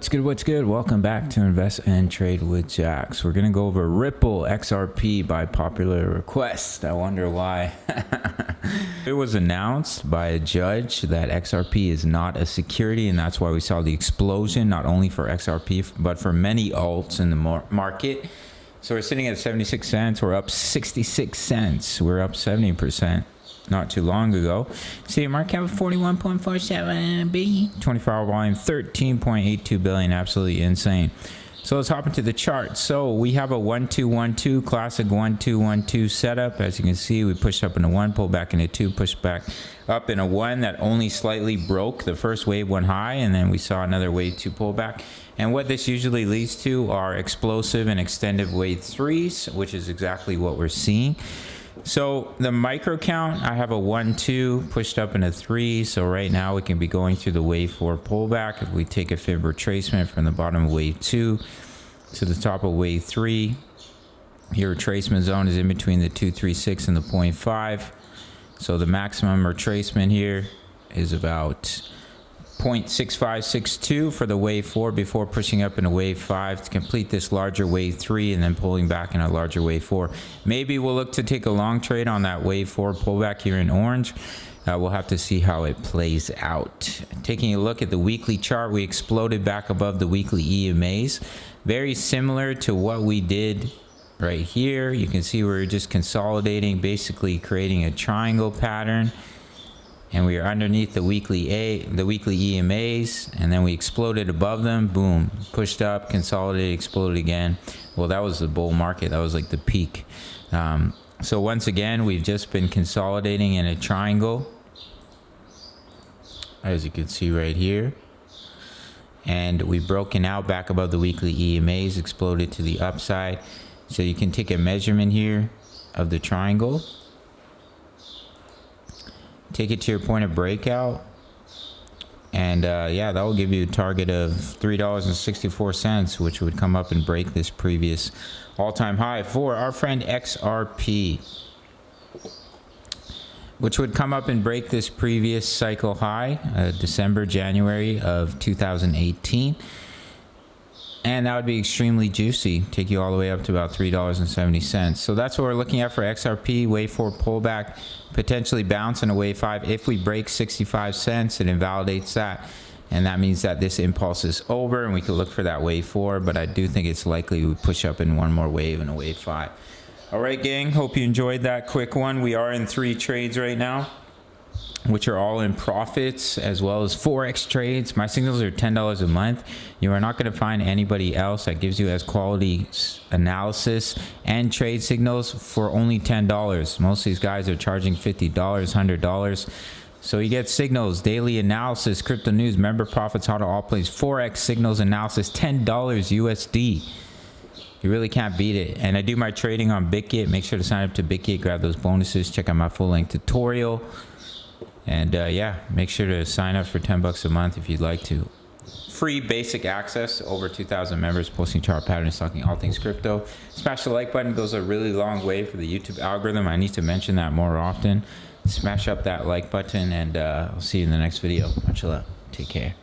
What's good? Welcome back to Invest and Trade with Jaxx. We're going to go over Ripple XRP by popular request. I wonder why. It was announced by a judge that XRP is not a security, and that's why we saw the explosion, not only for XRP, but for many alts in the market. So we're sitting at 76 cents. We're up 66 cents. We're up 70%. Not too long ago. See, market cap of 41.47 billion, 24-hour volume 13.82 billion, absolutely insane. So let's hop into the chart. So we have a 1-2-1-2 classic 1-2-1-2 setup. As you can see, we pushed up in a 1, pulled back in a 2, pushed back up in a 1 that only slightly broke. The first wave went high, and then we saw another wave 2 pullback. And what this usually leads to are explosive and extended wave 3s, which is exactly what we're seeing. So the micro count, I have a 1-2 pushed up in a 3. So right now we can be going through the wave 4 pullback. If we take a fib retracement from the bottom of wave 2 to the top of wave 3, your retracement zone is in between the 236 and the 0.5. So the maximum retracement here is about 0.6562 for the wave 4 before pushing up in a wave 5 to complete this larger wave 3 and then pulling back in a larger wave 4. Maybe we'll look to take a long trade on that wave 4 pullback here in orange. We'll have to see how it plays out. Taking a look at the weekly chart, we exploded back above the weekly EMAs. Very similar to what we did right here. You can see we're just consolidating, basically creating a triangle pattern. And we are underneath the weekly EMAs, and then we exploded above them. Boom, pushed up, consolidated, exploded again. Well, that was the bull market. That was like the peak. So once again, we've just been consolidating in a triangle, as you can see right here. And we've broken out back above the weekly EMAs, exploded to the upside. So you can take a measurement here of the triangle. Take it to your point of breakout, and yeah, that will give you a target of $3.64, which would come up and break this previous all-time high for our friend XRP, which would come up and break this previous cycle high, January of 2018. And that would be extremely juicy, take you all the way up to about $3.70. So that's what we're looking at for XRP, wave 4 pullback, potentially bounce in a wave 5. If we break 65 cents, it invalidates that. And that means that this impulse is over and we can look for that wave 4. But I do think it's likely we push up in one more wave in a wave 5. All right, gang, hope you enjoyed that quick one. We are in 3 trades right now, which are all in profits, as well as Forex trades. My signals are $10 a month. You are not going to find anybody else that gives you as quality analysis and trade signals for only $10. Most of these guys are charging $50, $100. So you get signals, daily analysis, crypto news, member profits, how to all plays, Forex signals analysis, $10 USD. You really can't beat it. And I do my trading on Bitget. Make sure to sign up to Bitget, grab those bonuses, check out my full length tutorial. And yeah, make sure to sign up for $10 a month if you'd like to. Free basic access to over 2,000 members, posting chart patterns, talking all things crypto. Smash the like button, goes a really long way for the YouTube algorithm. I need to mention that more often. Smash up that like button, and I'll see you in the next video. Much love. Take care.